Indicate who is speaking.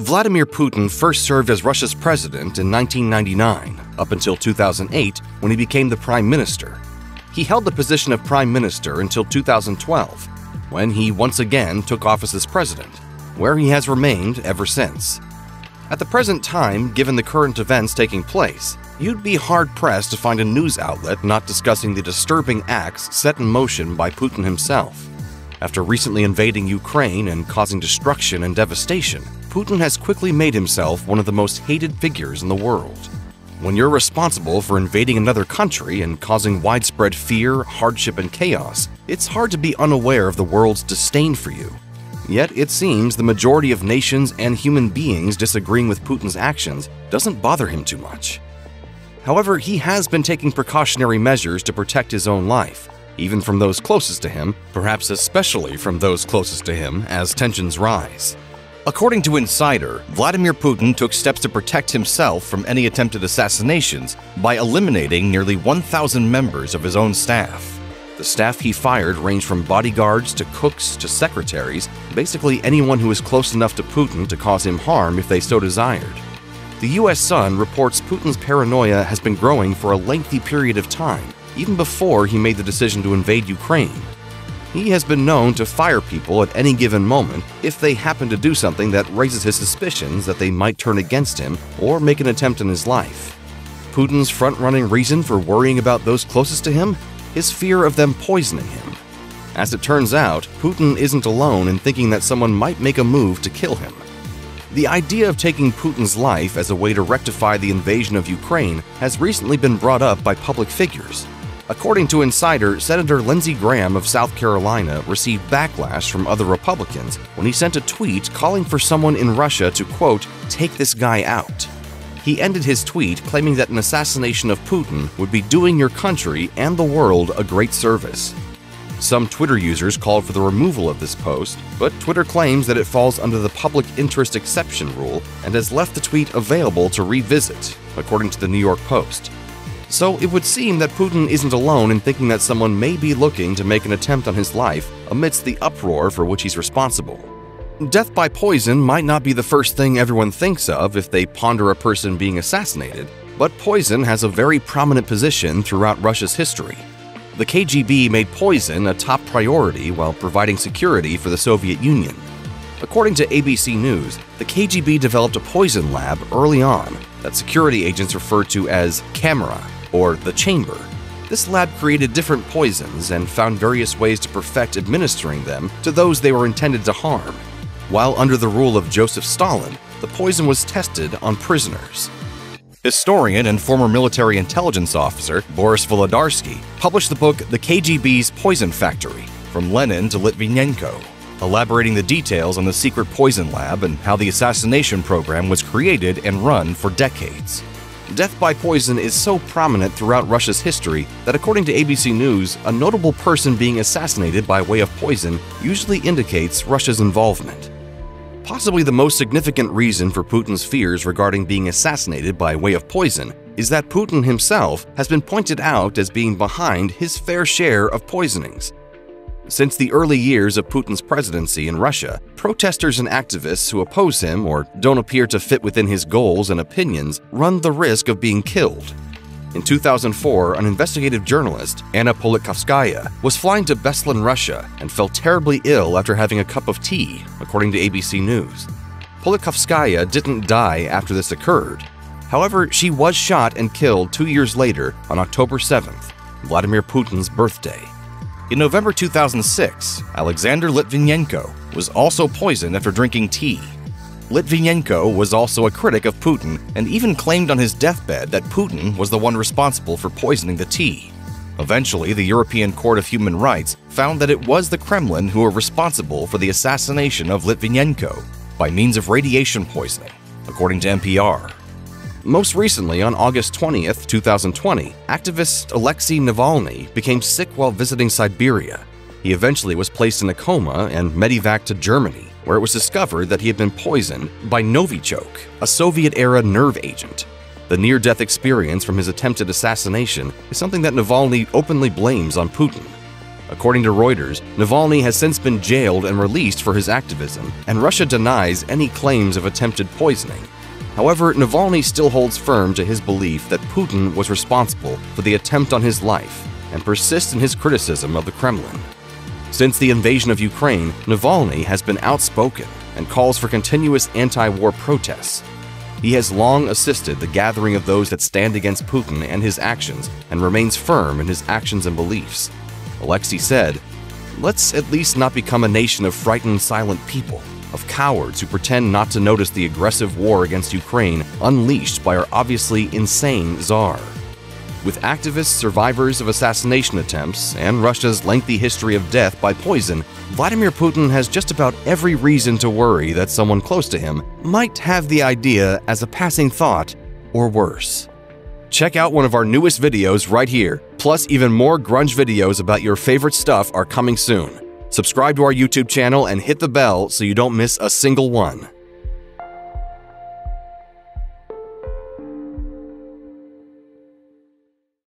Speaker 1: Vladimir Putin first served as Russia's president in 1999, up until 2008, when he became the prime minister. He held the position of prime minister until 2012, when he once again took office as president, where he has remained ever since. At the present time, given the current events taking place, you'd be hard-pressed to find a news outlet not discussing the disturbing acts set in motion by Putin himself. After recently invading Ukraine and causing destruction and devastation, Putin has quickly made himself one of the most hated figures in the world. When you're responsible for invading another country and causing widespread fear, hardship, and chaos, it's hard to be unaware of the world's disdain for you. Yet it seems the majority of nations and human beings disagreeing with Putin's actions doesn't bother him too much. However, he has been taking precautionary measures to protect his own life, even from those closest to him, perhaps especially from those closest to him as tensions rise. According to Insider, Vladimir Putin took steps to protect himself from any attempted assassinations by eliminating nearly 1,000 members of his own staff. The staff he fired ranged from bodyguards to cooks to secretaries, basically anyone who is close enough to Putin to cause him harm if they so desired. The U.S. Sun reports Putin's paranoia has been growing for a lengthy period of time, even before he made the decision to invade Ukraine. He has been known to fire people at any given moment if they happen to do something that raises his suspicions that they might turn against him or make an attempt on his life. Putin's front-running reason for worrying about those closest to him? His fear of them poisoning him. As it turns out, Putin isn't alone in thinking that someone might make a move to kill him. The idea of taking Putin's life as a way to rectify the invasion of Ukraine has recently been brought up by public figures. According to Insider, Senator Lindsey Graham of South Carolina received backlash from other Republicans when he sent a tweet calling for someone in Russia to, quote, take this guy out. He ended his tweet claiming that an assassination of Putin would be doing your country and the world a great service. Some Twitter users called for the removal of this post, but Twitter claims that it falls under the public interest exception rule and has left the tweet available to revisit, according to the New York Post. So it would seem that Putin isn't alone in thinking that someone may be looking to make an attempt on his life amidst the uproar for which he's responsible. Death by poison might not be the first thing everyone thinks of if they ponder a person being assassinated, but poison has a very prominent position throughout Russia's history. The KGB made poison a top priority while providing security for the Soviet Union. According to ABC News, the KGB developed a poison lab early on that security agents referred to as Camera, or the chamber. This lab created different poisons and found various ways to perfect administering them to those they were intended to harm. While under the rule of Joseph Stalin, the poison was tested on prisoners. Historian and former military intelligence officer Boris Volodarsky published the book The KGB's Poison Factory, From Lenin to Litvinenko, elaborating the details on the secret poison lab and how the assassination program was created and run for decades. Death by poison is so prominent throughout Russia's history that according to ABC News, a notable person being assassinated by way of poison usually indicates Russia's involvement. Possibly the most significant reason for Putin's fears regarding being assassinated by way of poison is that Putin himself has been pointed out as being behind his fair share of poisonings. Since the early years of Putin's presidency in Russia, protesters and activists who oppose him or don't appear to fit within his goals and opinions run the risk of being killed. In 2004, an investigative journalist, Anna Politkovskaya, was flying to Beslan, Russia, and fell terribly ill after having a cup of tea, according to ABC News. Politkovskaya didn't die after this occurred. However, she was shot and killed 2 years later on October 7th, Vladimir Putin's birthday. In November 2006, Alexander Litvinenko was also poisoned after drinking tea. Litvinenko was also a critic of Putin and even claimed on his deathbed that Putin was the one responsible for poisoning the tea. Eventually, the European Court of Human Rights found that it was the Kremlin who were responsible for the assassination of Litvinenko by means of radiation poisoning, according to NPR. Most recently, on August 20th, 2020, activist Alexei Navalny became sick while visiting Siberia. He eventually was placed in a coma and medevaced to Germany, where it was discovered that he had been poisoned by Novichok, a Soviet-era nerve agent. The near-death experience from his attempted assassination is something that Navalny openly blames on Putin. According to Reuters, Navalny has since been jailed and released for his activism, and Russia denies any claims of attempted poisoning. However, Navalny still holds firm to his belief that Putin was responsible for the attempt on his life and persists in his criticism of the Kremlin. Since the invasion of Ukraine, Navalny has been outspoken and calls for continuous anti-war protests. He has long assisted the gathering of those that stand against Putin and his actions and remains firm in his actions and beliefs. Alexei said, "Let's at least not become a nation of frightened, silent people, of cowards who pretend not to notice the aggressive war against Ukraine unleashed by our obviously insane czar." With activists survivors of assassination attempts and Russia's lengthy history of death by poison, Vladimir Putin has just about every reason to worry that someone close to him might have the idea as a passing thought, or worse. Check out one of our newest videos right here. Plus, even more grunge videos about your favorite stuff are coming soon. Subscribe to our YouTube channel and hit the bell so you don't miss a single one.